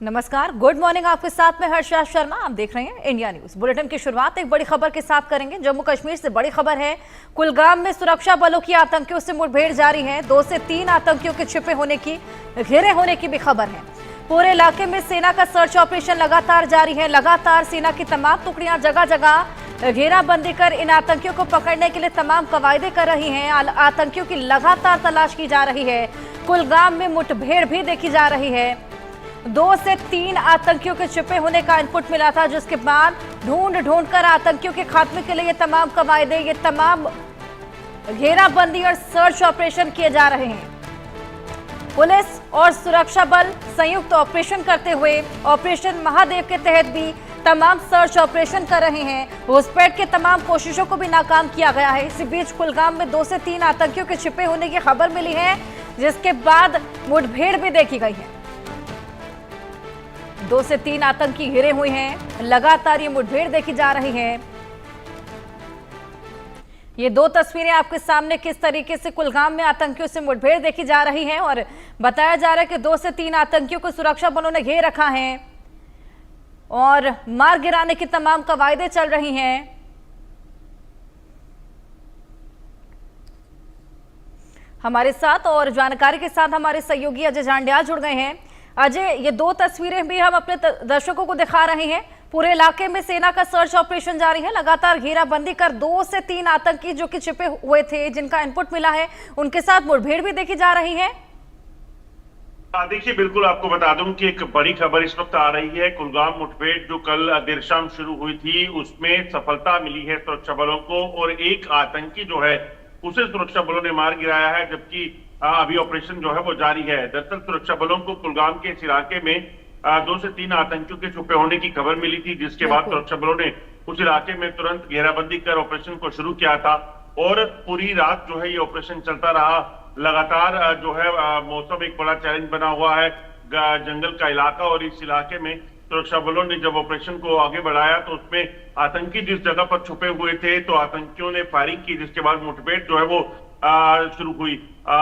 नमस्कार, good morning. आपके साथ में हर्षा शर्मा। आप देख रहे हैं इंडिया न्यूज। बुलेटिन की शुरुआत एक बड़ी खबर के साथ करेंगे। जम्मू कश्मीर से बड़ी खबर है। कुलगाम में सुरक्षा बलों की आतंकियों से मुठभेड़ जारी है। 2 से 3 आतंकियों के छिपे होने की, घेरे होने की भी खबर है। पूरे इलाके में सेना का सर्च ऑपरेशन लगातार जारी है। लगातार सेना की तमाम टुकड़ियां जगह जगह घेराबंदी कर इन आतंकियों को पकड़ने के लिए तमाम कवायदे कर रही हैं। आतंकियों की लगातार तलाश की जा रही है। कुलगाम में मुठभेड़ भी देखी जा रही है। 2 से 3 आतंकियों के छिपे होने का इनपुट मिला था, जिसके बाद ढूंढ कर आतंकियों के खात्मे के लिए ये तमाम कवायदे, ये तमाम घेराबंदी और सर्च ऑपरेशन किए जा रहे हैं। पुलिस और सुरक्षा बल संयुक्त ऑपरेशन करते हुए ऑपरेशन महादेव के तहत भी तमाम सर्च ऑपरेशन कर रहे हैं। घुसपैठ के तमाम कोशिशों को भी नाकाम किया गया है। इसी बीच कुलगाम में 2 से 3 आतंकियों के छिपे होने की खबर मिली है, जिसके बाद मुठभेड़ भी देखी गई है। 2 से 3 आतंकी घिरे हुए हैं। लगातार ये मुठभेड़ देखी जा रही है। ये 2 तस्वीरें आपके सामने किस तरीके से कुलगाम में आतंकियों से मुठभेड़ देखी जा रही है और बताया जा रहा है कि 2 से 3 आतंकियों को सुरक्षा बलों ने घेर रखा है और मार गिराने की तमाम कवायदे चल रही हैं। हमारे साथ और जानकारी के साथ हमारे सहयोगी अजय जांड्याल जुड़ गए हैं। अजय, ये 2 तस्वीरें भी हम अपने दर्शकों को दिखा रहे हैं। पूरे इलाके में सेना का सर्च ऑपरेशन जारी है। लगातार घेराबंदी कर 2 से 3 आतंकी जो कि छिपे हुए थे, जिनका इनपुट मिला है, उनके साथ मुठभेड़ भी देखी जा रही है। देखिए, बिल्कुल आपको बता दूं कि एक बड़ी खबर इस वक्त आ रही है। कुलगाम मुठभेड़ जो कल देर शाम शुरू हुई थी, उसमें सफलता मिली है सुरक्षा बलों को और एक आतंकी जो है उसे सुरक्षा बलों ने मार गिराया है, जबकि अभी ऑपरेशन जो है वो जारी है। दरअसल सुरक्षा बलों को कुलगाम के इस इलाके में 2 से 3 आतंकियों के छुपे होने की खबर मिली थी, जिसके बाद सुरक्षा बलों ने उस इलाके में तुरंत घेराबंदी कर ऑपरेशन को शुरू किया था और पूरी रात जो है ये ऑपरेशन चलता रहा। लगातार जो है मौसम एक बड़ा चैलेंज बना हुआ है, जंगल का इलाका, और इस इलाके में सुरक्षा बलों ने जब ऑपरेशन को आगे बढ़ाया तो उसमें आतंकी जिस जगह पर छुपे हुए थे तो आतंकियों ने फायरिंग की, जिसके बाद मुठभेड़ जो है वो शुरू हुई।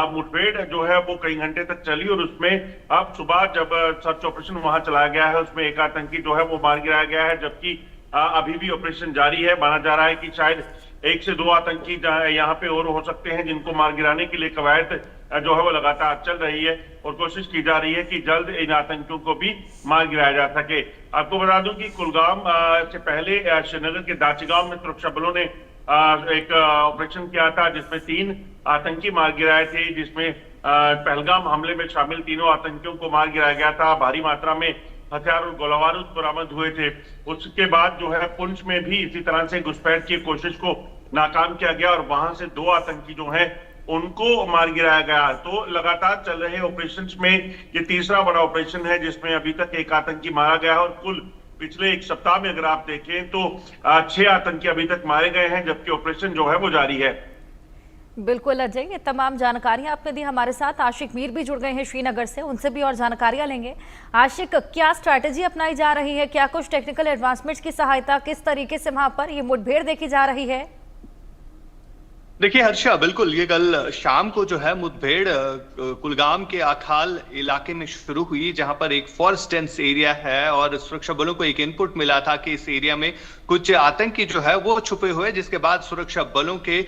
मुठभेड़ जो है वो कई घंटे तक चली और उसमें अब सुबह जब सर्च ऑपरेशन वहां चलाया गया है, उसमें एक आतंकी जो है वो मार गिराया गया है, जबकि अभी भी ऑपरेशन जारी है। माना जा रहा है कि शायद 1 से 2 आतंकी यहाँ पे और हो सकते हैं, जिनको मार गिराने के लिए कवायद जो है वो लगातार चल रही है और कोशिश की जा रही है कि जल्द इन आतंकियों को भी मार गिराया जा सके। आपको बता दूं कि कुलगाम से पहले श्रीनगर के दाची गांव में सुरक्षा बलों ने एक ऑपरेशन किया था, जिसमें 3 आतंकी मार गिराए थे, जिसमें पहलगाम हमले में शामिल तीनों आतंकियों को मार गिराया गया था। भारी मात्रा में हथियार और गोला बारूद बरामद हुए थे। उसके बाद जो है पुंछ में भी इसी तरह से घुसपैठ की कोशिश को नाकाम किया गया और वहां से 2 आतंकी जो हैं उनको मार गिराया गया। तो लगातार चल रहे ऑपरेशंस में ये तीसरा बड़ा ऑपरेशन है, जिसमें अभी तक एक आतंकी मारा गया है और कुल पिछले 1 सप्ताह में अगर आप देखें तो 6 आतंकी अभी तक मारे गए हैं, जबकि ऑपरेशन जो है वो जारी है। बिल्कुल अजय, ये तमाम जानकारियां आपने दी। हमारे साथ आशिक मीर भी जुड़ गए हैं श्रीनगर से, उनसे भी और जानकारियां लेंगे। आशिक, क्या स्ट्रैटेजी अपनाई जा रही है? क्या कुछ टेक्निकल एडवांसमेंट्स की सहायता, किस तरीके से वहां पर ये मुठभेड़ देखी जा रही है? देखिए हर्षा, बिल्कुल ये कल शाम को जो है मुठभेड़ कुलगाम के आखाल इलाके में शुरू हुई, जहां पर एक फॉरेस्ट डेंस एरिया है और सुरक्षा बलों को एक इनपुट मिला था कि इस एरिया में कुछ आतंकी जो है वो छुपे हुए। जिसके बाद सुरक्षा बलों के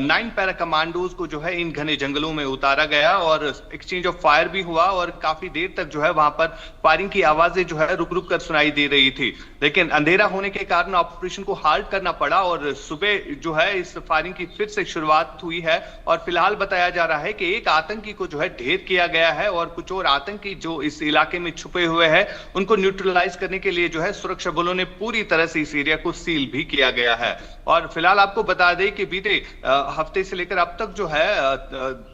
9 पैरा कमांडोज को जो है इन घने जंगलों में उतारा गया और एक्सचेंज ऑफ फायर भी हुआ और काफी देर तक जो है वहां पर फायरिंग की आवाजें जो है रुक रुक कर सुनाई दे रही थी, लेकिन अंधेरा होने के कारण ऑपरेशन को हाल्ट करना पड़ा और सुबह जो है इस फायरिंग की फिर से शुरुआत हुई है। और फिलहाल बताया जा रहा है कि एक आतंकी को जो है ढेर किया गया है और कुछ और आतंकी जो इस इलाके में छुपे हुए हैं उनको न्यूट्रलाइज करने के लिए जो है सुरक्षा बलों ने पूरी तरह से इस एरिया को सील भी किया गया है। और फिलहाल आपको बता दें कि बीते हफ्ते से लेकर अब तक जो है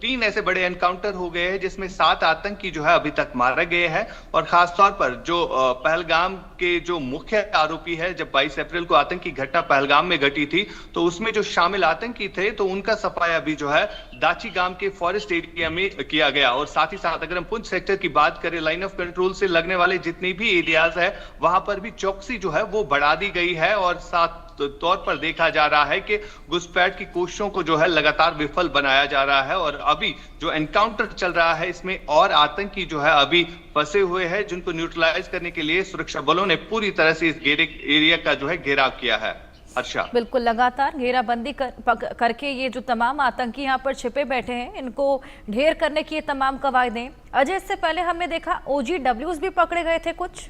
3 ऐसे बड़े एनकाउंटर हो गए हैं, जिसमें 7 आतंकी जो है अभी तक मारे गए हैं। और खासतौर पर जो पहलगाम के जो मुख्य आरोपी है, जब 22 अप्रैल को आतंकी घटना पहलगाम में घटी थी तो उसमें जो शामिल आतंकी थे तो उनका सफाया भी जो है दाची गांव के फॉरेस्ट एरिया में किया गया। और साथ ही साथ अगर हम पुंछ सेक्टर की बात करें, लाइन ऑफ कंट्रोल से लगने वाले जितने भी एरियाज है वहां पर भी चौकसी जो है वो बढ़ा दी गई है। और साथ तौर पर देखा जा रहा है कि घुसपैठ की कोशिशों को जो है लगातार विफल बनाया जा रहा है। और अभी जो एनकाउंटर चल रहा है इसमें और आतंकी जो है अभी फंसे हुए हैं, जिनको न्यूट्रलाइज करने के लिए सुरक्षा बलों ने पूरी तरह से इस एरिया का जो है घेराव किया है। अच्छा, बिल्कुल, लगातार घेराबंदी करके ये जो तमाम आतंकी यहाँ पर छिपे बैठे हैं इनको ढेर करने की ये तमाम कवायदें। अजय, इससे पहले हमने देखा OGWs भी पकड़े गए थे कुछ।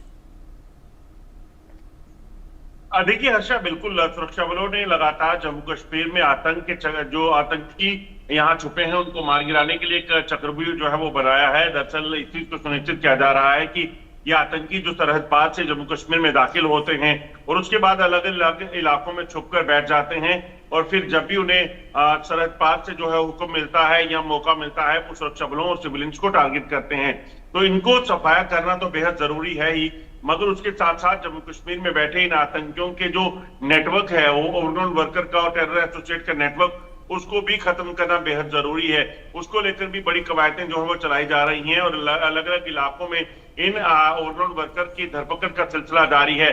देखिए हर्षा, बिल्कुल सुरक्षा बलों ने लगातार जम्मू कश्मीर में आतंक के जो आतंकी यहाँ छुपे हैं उनको मार गिराने के लिए एक चक्रव्यूह जो है वो बनाया है। दरअसल इस चीज को सुनिश्चित किया जा रहा है कि ये आतंकी जो सरहद पार से जम्मू कश्मीर में दाखिल होते हैं और उसके बाद अलग अलग इलाकों में छुपकर बैठ जाते हैं, और फिर जब भी उन्हें सरहद पार से जो है हुक्म मिलता है या मौका मिलता है वो सुरक्षा बलों और सिविलियंस को टारगेट करते हैं। तो इनको सफाया करना तो बेहद जरूरी है ही, मगर उसके साथ साथ जम्मू कश्मीर में बैठे इन आतंकियों के जो नेटवर्क है, वो ओवरनोन वर्कर का और टेरर एसोसिएट का नेटवर्क, उसको भी खत्म करना बेहद जरूरी है। उसको लेकर भी बड़ी कवायदें जो है वो चलाई जा रही हैं और अलग अलग इलाकों में इन ओवरनोन वर्कर की धरपकड़ का सिलसिला जारी है।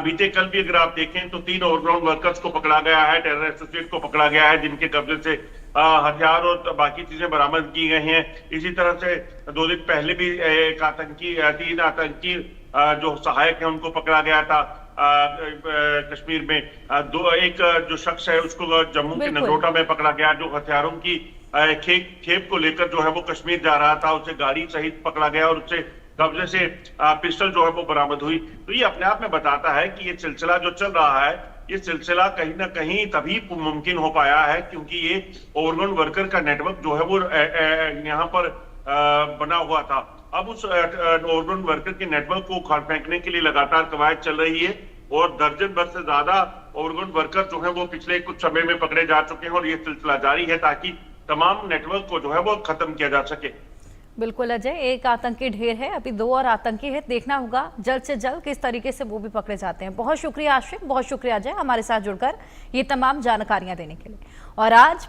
बीते कल भी अगर आप देखें तो 3 ओवरनोन वर्कर्स को पकड़ा गया है, टेरर एसोसिएट को पकड़ा गया है, जिनके कब्जे से हथियार और बाकी चीजें बरामद की गई हैं। इसी तरह से 2 दिन पहले भी एक आतंकी 3 आतंकी जो सहायक है उनको पकड़ा गया था कश्मीर में। एक जो शख्स है उसको जम्मू के नगरोटा में पकड़ा गया, जो हथियारों की खेप को लेकर जो है वो कश्मीर जा रहा था, उसे गाड़ी सहित पकड़ा गया और उससे कब्जे से पिस्टल जो है वो बरामद हुई। तो ये अपने आप में बताता है कि ये सिलसिला जो चल रहा है, ये सिलसिला कहीं ना कहीं तभी मुमकिन हो पाया है क्योंकि ये ओवरनोन वर्कर का नेटवर्क जो है वो यहाँ पर बना हुआ था। अब उस ओवरनोन वर्कर के नेटवर्क को उखाड़ फेंकने के लिए लगातार कवायद चल रही है और दर्जन भर से ज्यादा ओवरनोन वर्कर जो है वो पिछले कुछ समय में पकड़े जा चुके हैं और ये सिलसिला जारी है ताकि तमाम नेटवर्क को जो है वो खत्म किया जा सके। बिल्कुल अजय, एक आतंकी ढेर है, अभी 2 और आतंकी है, देखना होगा जल्द से जल्द किस तरीके से वो भी पकड़े जाते हैं। बहुत शुक्रिया आश्विन, बहुत शुक्रिया अजय हमारे साथ जुड़कर ये तमाम जानकारियां देने के लिए। और आज